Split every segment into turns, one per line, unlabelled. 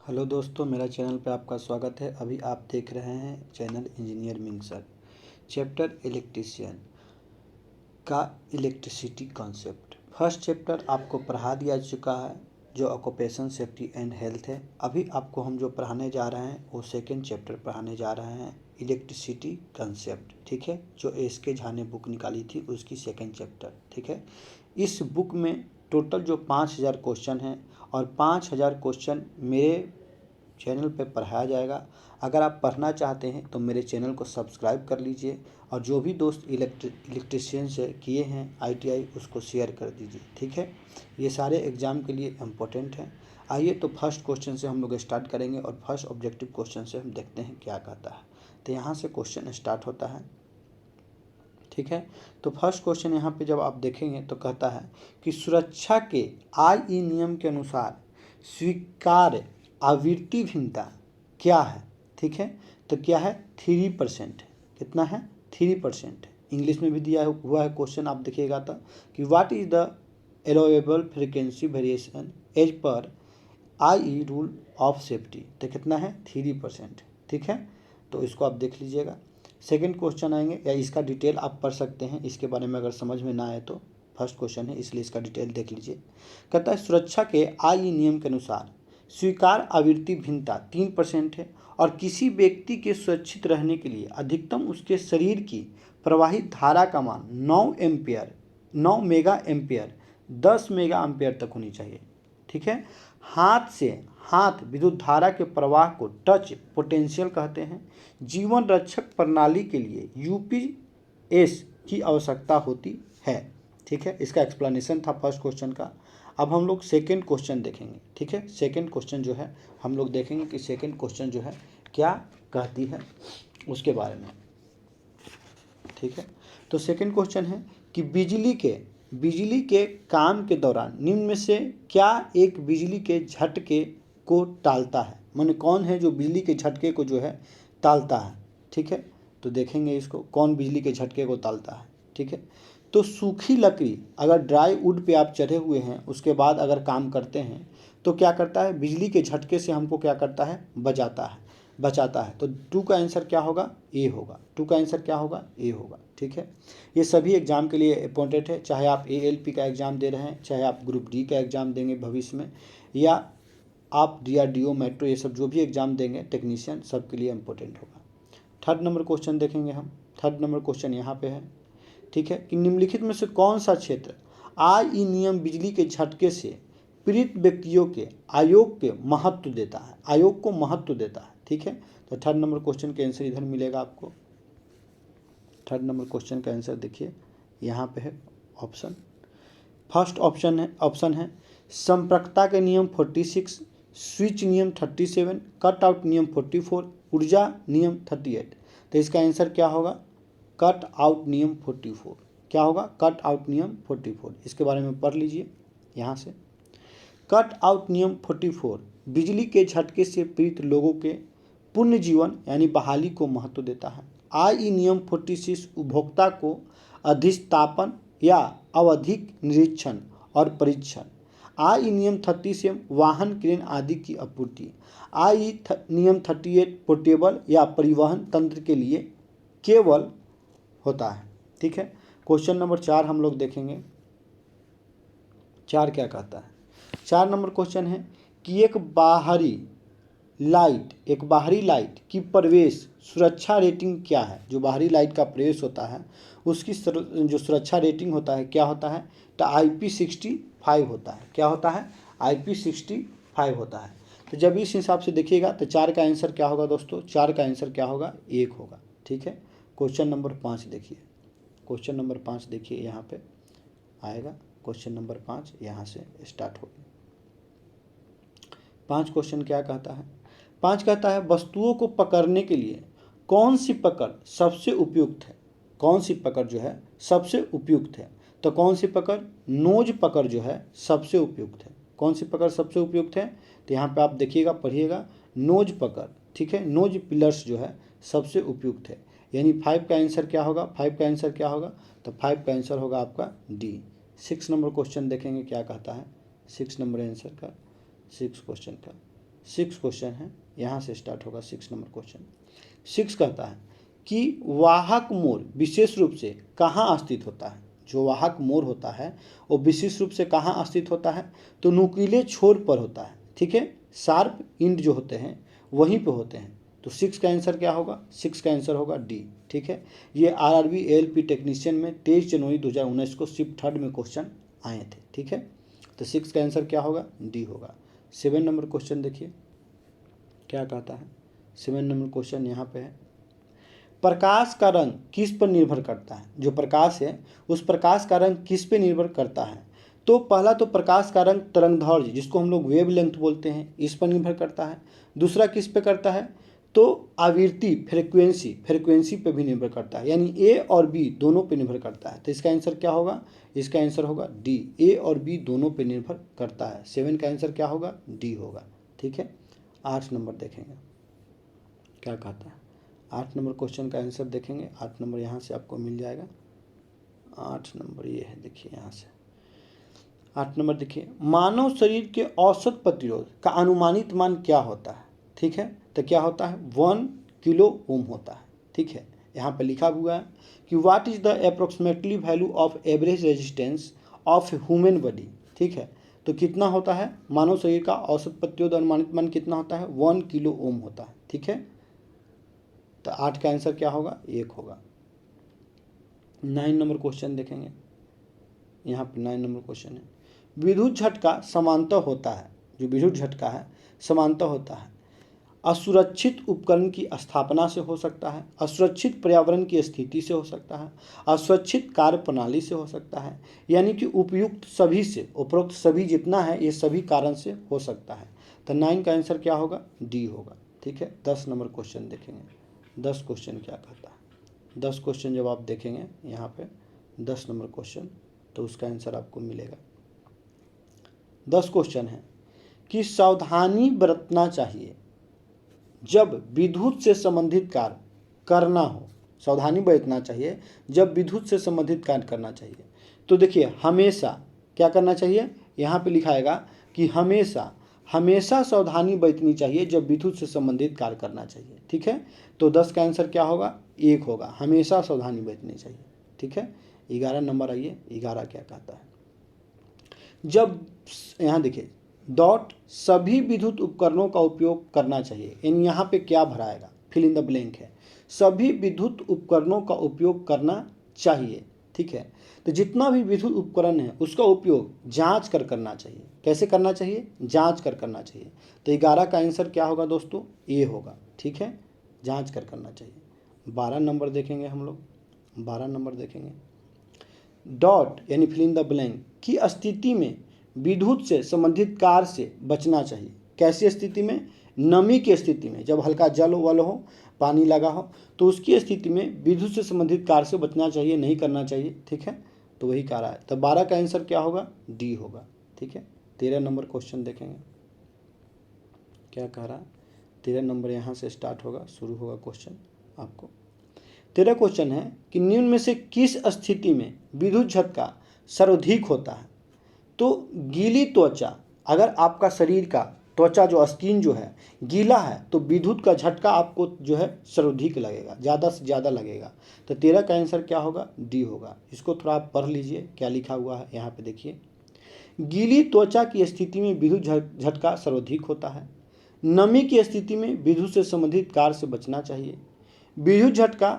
Hello दोस्तों, मेरा channel पे आपका स्वागत है। अभी आप देख रहे हैं channel engineer Ming sir. Chapter electrician का इलेक्ट्रिसिटी कॉन्सेप्ट। फर्स्ट चैप्टर आपको पढ़ा दिया चुका है जो ऑक्यूपेशन सेफ्टी एंड हेल्थ है। अभी आपको हम जो पढ़ाने जा रहे हैं वो सेकंड चैप्टर पढ़ाने जा रहे हैं, इलेक्ट्रिसिटी कॉन्सेप्ट। ठीक है, जो एस के झा ने बुक निकाली थी उसकी सेकंड चैप्टर। ठीक है, इस बुक में टोटल जो 5000 क्वेश्चन हैं और 5000 क्वेश्चन मेरे चैनल पे पढ़ाया जाएगा। अगर आप पढ़ना चाहते हैं तो मेरे चैनल को सब्सक्राइब कर लीजिए और जो भी दोस्त इलेक्ट्रिशियन से किए हैं आईटीआई उसको शेयर कर दीजिए। ठीक है, ये सारे एग्ज़ाम के लिए इम्पोर्टेंट हैं। आइए तो फर्स्ट क्वेश्चन से हम लोग स्टार्ट करेंगे और फर्स्ट ऑब्जेक्टिव क्वेश्चन से हम देखते हैं क्या कहता है। तो यहाँ से क्वेश्चन स्टार्ट होता है। ठीक है, तो फर्स्ट क्वेश्चन यहाँ पे जब आप देखेंगे तो कहता है कि सुरक्षा के आई नियम के अनुसार स्वीकार्य आवृत्ति भिन्नता क्या है। ठीक है, तो क्या है 3%। कितना है 3%। इंग्लिश में भी दिया हुआ है क्वेश्चन, आप देखिएगा तो कि what is the allowable frequency variation as per I rule of safety. तो कितना है 3%। ठीक है, तो इसको आप देख लीजिएगा। सेकंड क्वेश्चन आएंगे, या इसका डिटेल आप पढ़ सकते हैं, इसके बारे में अगर समझ में ना आए तो। फर्स्ट क्वेश्चन है इसलिए इसका डिटेल देख लीजिए। कहता है सुरक्षा के आई नियम के अनुसार स्वीकार आवृत्ति भिन्नता 3% है और किसी व्यक्ति के सुरक्षित रहने के लिए अधिकतम उसके शरीर की प्रवाहित धारा का मान 9 मेगा एम्पियर 10 मेगा एम्पियर तक होनी चाहिए। ठीक है, हाथ से हाथ विद्युत धारा के प्रवाह को टच पोटेंशियल कहते हैं। जीवन रक्षक प्रणाली के लिए यूपीएस की आवश्यकता होती है। ठीक है, इसका एक्सप्लेनेशन था फर्स्ट क्वेश्चन का। अब हम लोग सेकंड क्वेश्चन देखेंगे। ठीक है, सेकंड क्वेश्चन जो है हम लोग देखेंगे कि सेकंड क्वेश्चन जो है क्या कहती है उसके बारे में। ठीक है, तो सेकंड क्वेश्चन है कि बिजली के काम के दौरान निम्न में से क्या एक बिजली के झटके को टालता है। माने कौन है जो बिजली के झटके को जो है टालता है। ठीक है, तो देखेंगे इसको कौन बिजली के झटके को टालता है। ठीक है, तो सूखी लकड़ी अगर ड्राई वुड पे आप चढ़े हुए हैं उसके बाद अगर काम करते हैं तो क्या करता है, बिजली के झटके से हमको क्या करता है, बचाता है। तो 2 का आंसर क्या होगा, ए होगा। 2 का आंसर क्या होगा, ए होगा। ठीक है, ये सभी एग्जाम के लिए इम्पोर्टेंट है, चाहे आप एएलपी का एग्ज़ाम दे रहे हैं, चाहे आप ग्रुप डी का एग्ज़ाम देंगे भविष्य में, या आप डीआरडीओ मेट्रो ये सब जो भी एग्ज़ाम देंगे टेक्नीशियन, सबके लिए इम्पोर्टेंट होगा। थर्ड नंबर क्वेश्चन देखेंगे हम। थर्ड नंबर क्वेश्चन यहाँ पे है। ठीक है, कि निम्नलिखित में से कौन सा क्षेत्र आई नियम बिजली के झटके से पीड़ित व्यक्तियों के आयोग के महत्व देता है, आयोग को महत्व देता है। ठीक है, तो थर्ड नंबर क्वेश्चन का आंसर इधर मिलेगा आपको। थर्ड नंबर क्वेश्चन का आंसर देखिए यहाँ पे है ऑप्शन। फर्स्ट ऑप्शन है संपर्कता के नियम 46, स्विच नियम 37, कट आउट नियम 44, ऊर्जा नियम 38। तो इसका आंसर क्या होगा, कट आउट नियम 44। क्या होगा, कट आउट नियम 44। इसके बारे में पढ़ लीजिए यहाँ से। कट आउट नियम 44 बिजली के झटके से पीड़ित लोगों के पुण्य जीवन यानी बहाली को महत्व देता है। आई नियम 46 उपभोक्ता को अधिष्ठापन या आवधिक निरीक्षण और परीक्षण। आई नियम 37 वाहन क्रेन आदि की आपूर्ति। नियम 38 पोर्टेबल या परिवहन तंत्र के लिए केवल होता है। ठीक है, क्वेश्चन नंबर 4 हम लोग देखेंगे। 4 क्या कहता है। 4 नंबर क्वेश्चन है कि एक बाहरी लाइट की प्रवेश सुरक्षा रेटिंग क्या है। जो बाहरी लाइट का प्रवेश होता है उसकी जो सुरक्षा रेटिंग होता है क्या होता है, तो IP65 होता है। क्या होता है, IP65 होता है। तो जब इस हिसाब से देखिएगा तो 4 का आंसर क्या होगा दोस्तों, 4 का आंसर क्या होगा, 1 होगा। ठीक है, क्वेश्चन नंबर 5 देखिए। क्वेश्चन नंबर 5 देखिए यहाँ पे आएगा। क्वेश्चन नंबर 5 यहाँ से स्टार्ट होगा। 5 क्वेश्चन क्या कहता है। 5 कहता है वस्तुओं को पकड़ने के लिए कौन सी पकड़ सबसे उपयुक्त है। कौन सी पकड़ जो है सबसे उपयुक्त है, तो कौन सी पकड़, नोज पकड़ जो है सबसे उपयुक्त है। कौन सी पकड़ सबसे उपयुक्त है, तो यहाँ पे आप देखिएगा पढ़िएगा, नोज पकड़। ठीक है, नोज पिलर्स जो है सबसे उपयुक्त है। यानी 5 का आंसर क्या होगा, 5 का आंसर क्या होगा, तो 5 का आंसर होगा आपका डी। 6 नंबर क्वेश्चन देखेंगे क्या कहता है। 6 नंबर आंसर का 6 क्वेश्चन का 6 क्वेश्चन है, यहाँ से स्टार्ट होगा 6 नंबर क्वेश्चन। 6 कहता है कि वाहक मोर विशेष रूप से कहाँ स्थित होता है। जो वाहक मोर होता है वो विशेष रूप से कहाँ स्थित होता है, तो नुकीले छोर पर होता है, ठीक है। शार्प इंड जो होते हैं वहीं पे होते हैं। तो 6 का आंसर क्या होगा, 6 का आंसर होगा डी, ठीक है। ये आरआरबी एएलपी टेक्नीशियन में 23 जनवरी 2019 को शिफ्ट 3 में क्वेश्चन आए थे, ठीक है। तो 6 का आंसर क्या होगा, डी होगा। 7 नंबर क्वेश्चन देखिए क्या कहता है। 7 नंबर क्वेश्चन यहाँ पे है, प्रकाश का रंग किस पर निर्भर करता है। जो प्रकाश है उस प्रकाश का रंग किस पे निर्भर करता है। तो पहला तो प्रकाश का रंग तरंगदैर्घ्य जिसको हम लोग वेव लेंथ बोलते हैं, इस पर निर्भर करता है। दूसरा किस पे करता है, तो आवृत्ति फ्रिक्वेंसी पे भी निर्भर करता है, यानी ए और बी दोनों पे निर्भर करता है। तो इसका आंसर क्या होगा, इसका आंसर होगा डी, ए और बी दोनों पे निर्भर करता है। 7 का आंसर क्या होगा, डी होगा, ठीक है। 8 नंबर देखेंगे क्या कहता है। 8 नंबर क्वेश्चन का आंसर देखेंगे। 8 नंबर यहाँ से आपको मिल जाएगा। 8 नंबर ये है, देखिए यहाँ से 8 नंबर देखिए, मानव शरीर के औसत प्रतिरोध का अनुमानित मान क्या होता है, ठीक है। तो क्या होता है, 1 किलो ओम होता है, ठीक है। यहाँ पे लिखा हुआ है कि what is the approximately value of average resistance of human body, ठीक है। तो कितना होता है, मानव शरीर का औसत प्रतिरोध अनुमानित मान कितना होता है, 1 किलो ओम होता है, ठीक है। तो 8 का आंसर क्या होगा, 1 होगा। 9 नंबर क्वेश्चन देखेंगे। यहाँ पे 9 नंबर क्वेश्चन है, विद्युत झटका समांतर होता है। जो विद्युत झटका है समांतर होता है, असुरक्षित उपकरण की स्थापना से हो सकता है, असुरक्षित पर्यावरण की स्थिति से हो सकता है, असुरक्षित कार्य प्रणाली से हो सकता है, यानी कि उपयुक्त सभी से, उपरोक्त सभी जितना है ये सभी कारण से हो सकता है। तो 9 का आंसर क्या होगा, डी होगा, ठीक है। 10 नंबर क्वेश्चन देखेंगे। 10 क्वेश्चन क्या कहता है। 10 क्वेश्चन जब आप देखेंगे यहाँ पे 10 नंबर क्वेश्चन, तो उसका आंसर आपको मिलेगा। 10 क्वेश्चन है कि सावधानी बरतना चाहिए जब विद्युत से संबंधित कार्य करना हो। सावधानी बरतना चाहिए जब विद्युत से संबंधित कार्य करना चाहिए। तो देखिए हमेशा क्या करना चाहिए, यहाँ पे लिखाएगा कि हमेशा सावधानी बरतनी चाहिए जब विद्युत से संबंधित कार्य करना चाहिए, ठीक है। तो 10 का आंसर क्या होगा, 1 होगा, हमेशा सावधानी बरतनी चाहिए, ठीक है। 11 नंबर आइए, 11 क्या कहता है। जब यहाँ देखिए डॉट सभी विद्युत उपकरणों का उपयोग करना चाहिए, यानी यहाँ पे क्या भराएगा, फिल इन द ब्लैंक है, सभी विद्युत उपकरणों का उपयोग करना चाहिए, ठीक है। तो जितना भी विद्युत उपकरण है उसका उपयोग जांच कर करना चाहिए। कैसे करना चाहिए, जांच कर करना चाहिए। तो 11 का आंसर क्या होगा दोस्तों, ए होगा, ठीक है, जांच कर करना चाहिए। 12 नंबर देखेंगे हम लोग। 12 नंबर देखेंगे, डॉट यानी फिल इन द ब्लैंक की स्थिति में विद्युत से संबंधित कार्य से बचना चाहिए। कैसी स्थिति में, नमी की स्थिति में, जब हल्का जल वल हो, पानी लगा हो, तो उसकी स्थिति में विद्युत से संबंधित कार्य से बचना चाहिए, नहीं करना चाहिए, ठीक है। तो वही कह रहा है। तो 12 का आंसर क्या होगा, डी होगा, ठीक है। 13 नंबर क्वेश्चन देखेंगे क्या कह रहा है। 13 नंबर यहाँ से स्टार्ट होगा, शुरू होगा क्वेश्चन आपको। 13 क्वेश्चन है कि निम्न में से किस स्थिति में विद्युत झटका सर्वाधिक होता है। तो गीली त्वचा, अगर आपका शरीर का त्वचा जो स्किन जो है गीला है तो विद्युत का झटका आपको जो है सर्वाधिक लगेगा, ज़्यादा से ज़्यादा लगेगा। तो 13 का आंसर क्या होगा, डी होगा। इसको थोड़ा आप पढ़ लीजिए क्या लिखा हुआ है यहाँ पे देखिए। गीली त्वचा की स्थिति में विद्युत झटका सर्वाधिक होता है। नमी की स्थिति में विद्युत से संबंधित कार्य से बचना चाहिए। विद्युत झटका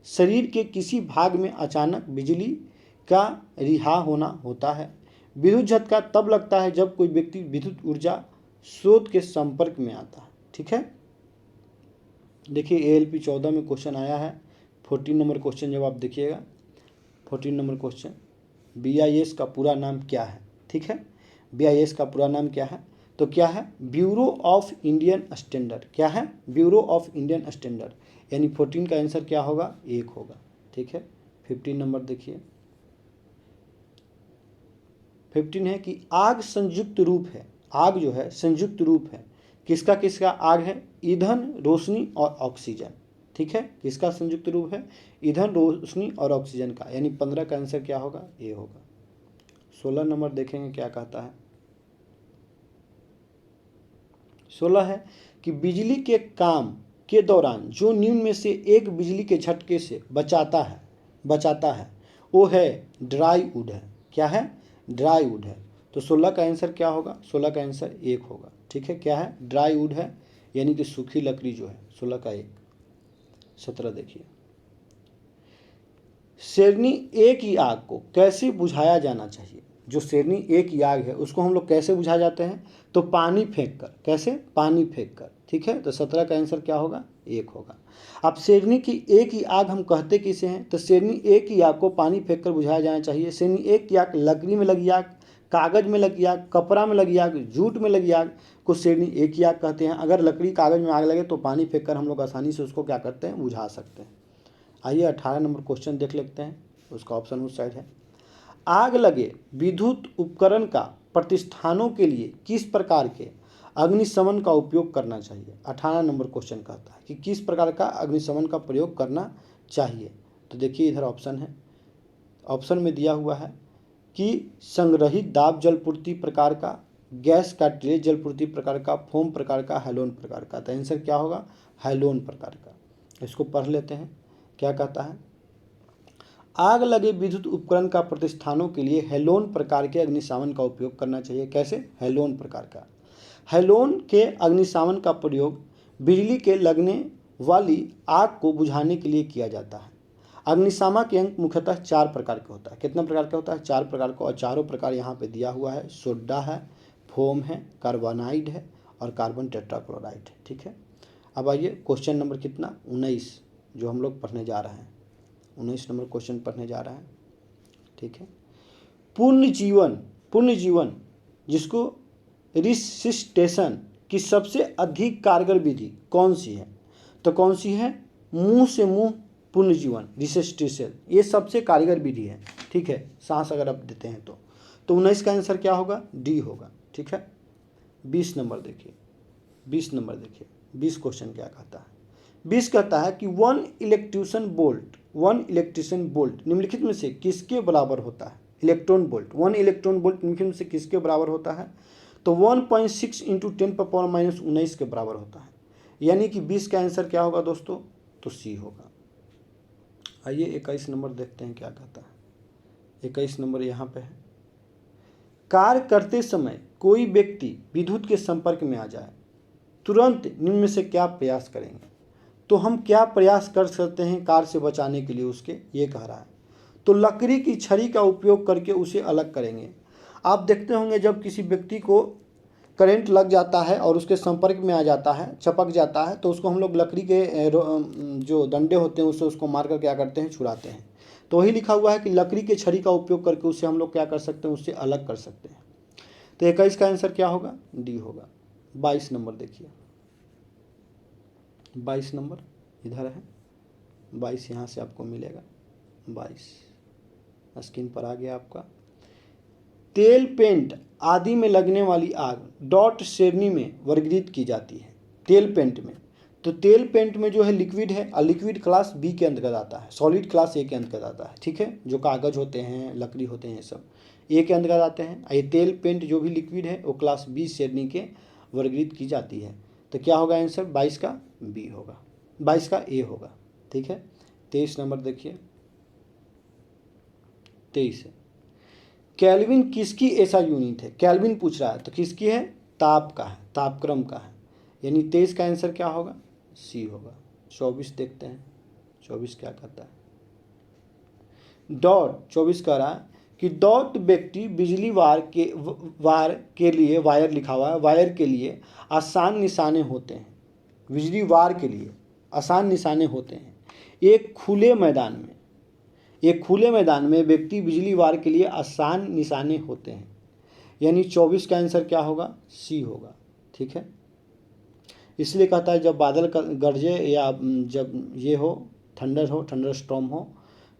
शरीर के किसी भाग में अचानक बिजली का रिहा होना होता है। विद्युत झटका तब लगता है जब कोई व्यक्ति विद्युत ऊर्जा स्रोत के संपर्क में आता है, ठीक है। देखिए एएलपी 14 में क्वेश्चन आया है। 14 नंबर क्वेश्चन जब आप देखिएगा, 14 नंबर क्वेश्चन, BIS का पूरा नाम क्या है, ठीक है। BIS का पूरा नाम क्या है, तो क्या है, ब्यूरो ऑफ इंडियन स्टैंडर्ड। क्या है, ब्यूरो ऑफ इंडियन स्टैंडर्ड, यानी 14 का आंसर क्या होगा, 1 होगा, ठीक है। 15 नंबर देखिए। 15 है कि आग संयुक्त रूप है। आग जो है संयुक्त रूप है, किसका किसका आग है, ईंधन, रोशनी और ऑक्सीजन, ठीक है। किसका संयुक्त रूप है, ईंधन, रोशनी और ऑक्सीजन का, यानी 15 का आंसर क्या होगा, ए होगा। 16 नंबर देखेंगे क्या कहता है। 16 है कि बिजली के काम के दौरान जो निम्न में से एक बिजली के झटके से बचाता है वो है ड्राई वुड है। क्या है? ड्राई वुड है। तो 16 का आंसर क्या होगा? 16 का आंसर 1 होगा। ठीक है, क्या है? ड्राई वुड है, यानी कि सूखी लकड़ी जो है। 16 का 1। 17 देखिए, शेरनी ए की आग को कैसे बुझाया जाना चाहिए? जो शेरनी ए की आग है उसको हम लोग कैसे बुझा जाते हैं? तो पानी फेंक कर। कैसे? पानी फेंक कर। ठीक है, तो 17 का आंसर क्या होगा? 1 होगा। अब शेरनी की ए की आग हम कहते किसे हैं? तो शेरनी ए की आग को पानी फेंक कर बुझाया जाना चाहिए। शेरनी ए की आग लकड़ी में लगी आग, कागज में लगी आग, कपड़ा में लगी आग, जूट में लगी आग को शेरनी ए की आग कहते हैं। अगर लकड़ी कागज में आग लगे तो पानी फेंक कर हम लोग आसानी से उसको क्या करते हैं? बुझा सकते हैं। आइए 18 नंबर क्वेश्चन देख लेते हैं, उसका ऑप्शन उस साइड है। आग लगे विद्युत उपकरण का प्रतिष्ठानों के लिए किस प्रकार के अग्निशमन का उपयोग करना चाहिए? 18 नंबर क्वेश्चन कहता है कि किस प्रकार का अग्निशमन का प्रयोग करना चाहिए। तो देखिए इधर ऑप्शन है, ऑप्शन में दिया हुआ है कि संग्रहित दाब जलपूर्ति प्रकार का, गैस का ट्रे जलपूर्ति प्रकार का, फोम प्रकार का, हैलोन प्रकार का। तो आंसर क्या होगा? हैलोन प्रकार का। इसको पढ़ लेते हैं, क्या कहता है? आग लगे विद्युत उपकरण का प्रतिष्ठानों के लिए हैलोन प्रकार के अग्निशमन का उपयोग करना चाहिए। कैसे? हैलोन प्रकार का। हैलोन के अग्निशमन का प्रयोग बिजली के लगने वाली आग को बुझाने के लिए किया जाता है। अग्निशामक यंत्र मुख्यतः 4 प्रकार का होता है। कितना प्रकार का होता है? 4 प्रकार का, और चारों प्रकार यहाँ पे दिया हुआ है। सोडा है, फोम है, कार्बोनाइड है और कार्बन टेट्राक्लोराइड है। ठीक है, अब आइए क्वेश्चन नंबर कितना? 19 जो हम लोग पढ़ने जा रहे हैं। 19 नंबर क्वेश्चन पढ़ने जा रहे हैं। ठीक है, पूर्ण जीवन जिसको रिसिस्टेशन की सबसे अधिक कारगर विधि कौन सी है? तो कौन सी है? मुंह से मुंह पूर्ण जीवन रिसिस्टेशन, ये सबसे कारगर विधि है। ठीक है, सांस अगर आप देते हैं तो 19 का आंसर क्या होगा? डी होगा। ठीक है, 20 नंबर देखिए, 20 नंबर देखिए, 20 क्वेश्चन क्या कहता है? 20 कहता है कि वन इलेक्ट्रिशियन बोल्ट निम्नलिखित में से किसके बराबर होता है? इलेक्ट्रॉन बोल्ट, 1 इलेक्ट्रॉन बोल्ट निम्नलिखित में से किसके बराबर होता है? तो 1.6 × 10⁻⁻19 के बराबर होता है। यानी कि 20 का आंसर क्या होगा दोस्तों? तो सी होगा। आइए 21 नंबर देखते हैं क्या कहता है। 21 नंबर यहाँ पे है, कार्य करते समय कोई व्यक्ति विद्युत के संपर्क में आ जाए, तुरंत निम्न में से क्या प्रयास करेंगे? तो हम क्या प्रयास कर सकते हैं कार से बचाने के लिए उसके? ये कह रहा है। तो लकड़ी की छड़ी का उपयोग करके उसे अलग करेंगे। आप देखते होंगे जब किसी व्यक्ति को करंट लग जाता है और उसके संपर्क में आ जाता है, चपक जाता है, तो उसको हम लोग लकड़ी के जो डंडे होते हैं उससे उसको मारकर क्या करते हैं? छुड़ाते हैं। तो वही लिखा हुआ है कि लकड़ी के छड़ी का उपयोग करके उससे हम लोग क्या कर सकते हैं? उससे अलग कर सकते हैं। तो 21 का आंसर क्या होगा? डी होगा। 22 नंबर देखिए, 22 नंबर इधर है, 22 यहाँ से आपको मिलेगा। 22 स्क्रीन पर आ गया आपका। तेल, पेंट आदि में लगने वाली आग डॉट श्रेणी में वर्गीकृत की जाती है। तेल पेंट में, तो तेल पेंट में जो है लिक्विड है, और लिक्विड क्लास बी के अंतर्गत आता है, सॉलिड क्लास ए के अंतर्गत आता है। ठीक है, जो कागज होते हैं, लकड़ी होते हैं, सब ए के अंतर्गत आते हैं। ये तेल पेंट जो भी लिक्विड है वो क्लास बी श्रेणी के वर्गीकृत की जाती है। तो क्या होगा आंसर? 22 का बी होगा, 22 का ए होगा। ठीक है, 23 नंबर देखिए, 23 है, केल्विन किसकी ऐसा यूनिट है? केल्विन पूछ रहा है, तो किसकी है? ताप का है, तापक्रम का है। यानी 23 का आंसर क्या होगा? सी होगा। 24 देखते हैं, 24 क्या कहता है? डॉट 24 कह रहा है कि डॉट व्यक्ति बिजली वार के लिए, वायर लिखा हुआ है, वायर के लिए आसान निशाने होते हैं। बिजली वार के लिए आसान निशाने होते हैं। एक खुले मैदान में व्यक्ति बिजली वार के लिए आसान निशाने होते हैं। यानी 24 का आंसर क्या होगा? सी होगा। ठीक है, इसलिए कहता है जब बादल गरजे या जब ये हो, थंडर स्टॉर्म हो,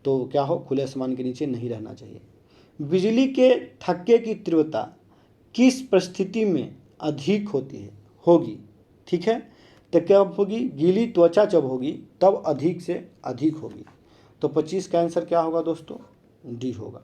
तो क्या हो? खुले आसमान के नीचे नहीं रहना चाहिए। बिजली के थक्के की तीव्रता किस परिस्थिति में अधिक होगी? ठीक है, तो क्या होगी? गीली त्वचा जब होगी तब अधिक से अधिक होगी। तो 25 का आंसर क्या होगा दोस्तों? डी होगा।